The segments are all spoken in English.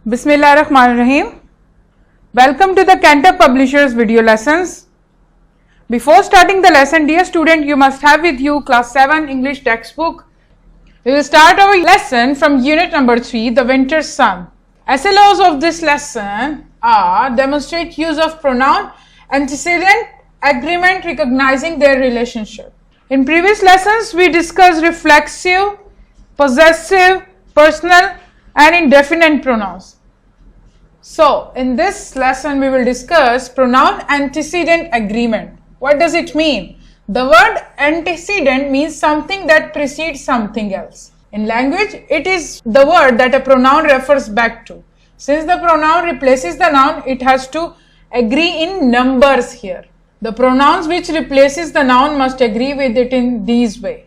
Bismillahirrahmanirrahim. Welcome to the Cantab Publishers video lessons. Before starting the lesson, dear student, you must have with you class 7 English textbook. We will start our lesson from unit number 3, the winter sun. SLOs of this lesson are demonstrate use of pronoun, antecedent, agreement, recognizing their relationship. In previous lessons, we discussed reflexive, possessive, personal and indefinite pronouns. So, in this lesson, we will discuss pronoun antecedent agreement. What does it mean? The word antecedent means something that precedes something else. In language, it is the word that a pronoun refers back to. Since the pronoun replaces the noun, it has to agree in numbers here. The pronouns which replaces the noun must agree with it in these way.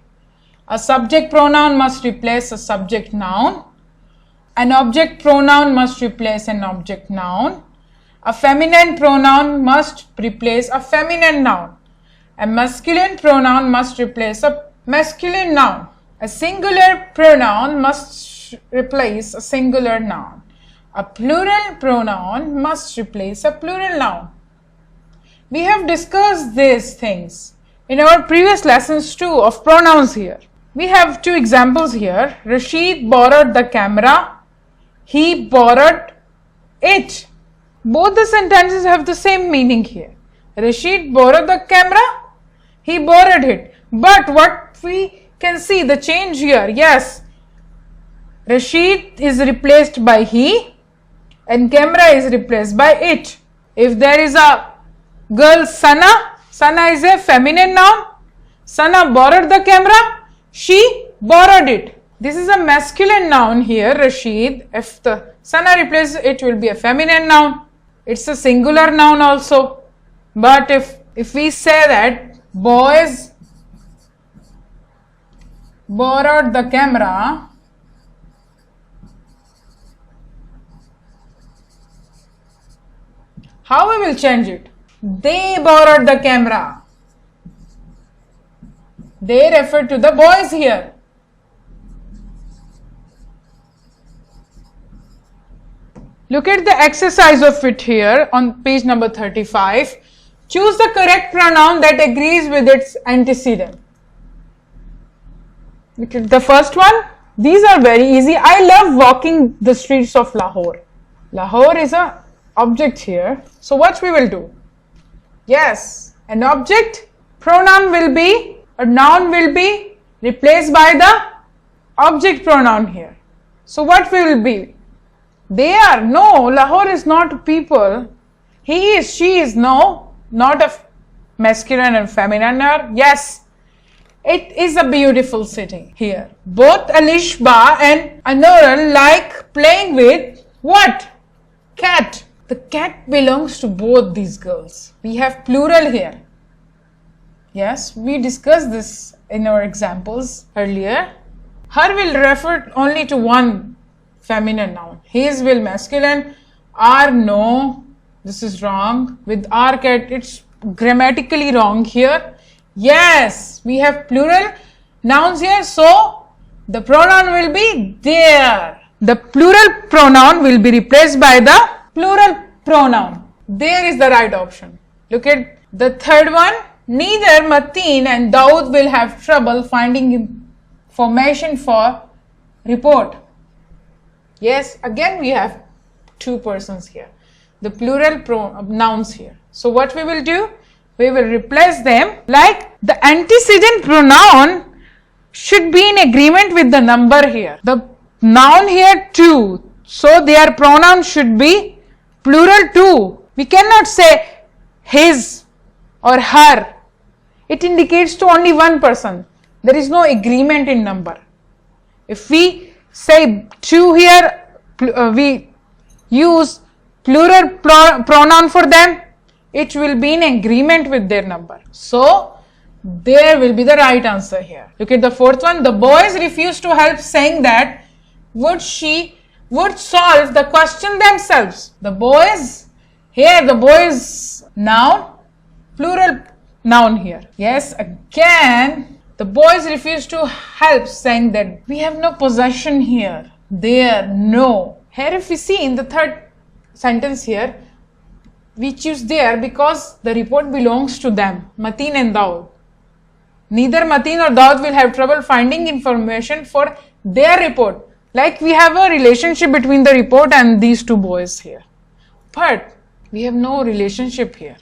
A subject pronoun must replace a subject noun. An object pronoun must replace an object noun. A feminine pronoun must replace a feminine noun. A masculine pronoun must replace a masculine noun. A singular pronoun must replace a singular noun. A plural pronoun must replace a plural noun. We have discussed these things in our previous lessons too of pronouns here. We have two examples here. Rashid borrowed the camera. He borrowed it. Both the sentences have the same meaning here. Rashid borrowed the camera. He borrowed it. But what we can see the change here. Yes, Rashid is replaced by he and camera is replaced by it. If there is a girl Sana, Sana is a feminine noun. Sana borrowed the camera. She borrowed it. This is a masculine noun here, Rashid. If the Sana replaces it, will be a feminine noun. It's a singular noun also. But if we say that boys borrowed the camera, how we will change it? They borrowed the camera. They refer to the boys here. Look at the exercise of it here on page number 35. Choose the correct pronoun that agrees with its antecedent. Look at the first one. These are very easy. I love walking the streets of Lahore. Lahore is an object here. So what we will do? Yes, an object pronoun will be, a noun will be replaced by the object pronoun here. So what will be? They are, no, Lahore is not people. He is, she is, no, not a masculine and feminine. Yes, it is a beautiful city here. Both Alishba and Anurul like playing with what? Cat. The cat belongs to both these girls. We have plural here. Yes, we discussed this in our examples earlier. Her will refer only to one feminine noun. His will masculine. Our, no, this is wrong. With our cat, it's grammatically wrong here. Yes, we have plural nouns here, so the pronoun will be there. The plural pronoun will be replaced by the plural pronoun. There is the right option. Look at the third one. Neither Mateen and Daud will have trouble finding information for report. Yes, again we have two persons here. The plural nouns here. So what we will do? We will replace them like the antecedent pronoun should be in agreement with the number here. The noun here 2. So their pronoun should be plural 2. We cannot say his or her. It indicates to only one person. There is no agreement in number. If we say 2 here, we use plural pronoun for them, it will be in agreement with their number. So, there will be the right answer here. Look at the fourth one. The boys refused to help, saying that would solve the question themselves. The boys, here the boys noun, plural noun here. Yes, again, the boys refused to help, saying that we have no possession here. There, no. Here if we see in the third sentence here, we choose there because the report belongs to them, Mateen and Daud. Neither Mateen or Daud will have trouble finding information for their report. Like we have a relationship between the report and these two boys here. But we have no relationship here.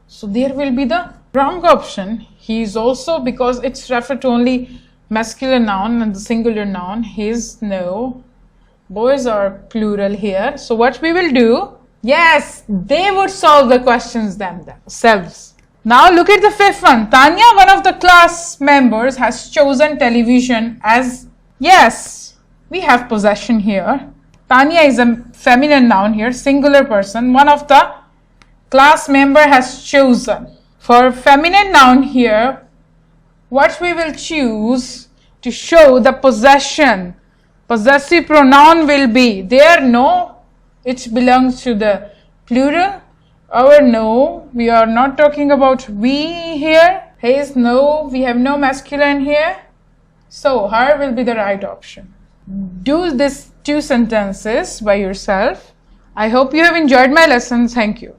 So there will be the wrong option. He is also, because it's referred to only masculine noun and the singular noun, his, no. Boys are plural here. So what we will do, yes, they would solve the questions themselves. Now look at the fifth one. Tanya, one of the class members, has chosen television as, yes, we have possession here. Tanya is a feminine noun here, singular person. One of the class member has chosen. For feminine noun here, what we will choose to show the possession, possessive pronoun will be there, no, it belongs to the plural. Our no, we are not talking about we here. His, no, we have no masculine here. So her will be the right option. Do these two sentences by yourself. I hope you have enjoyed my lesson. Thank you.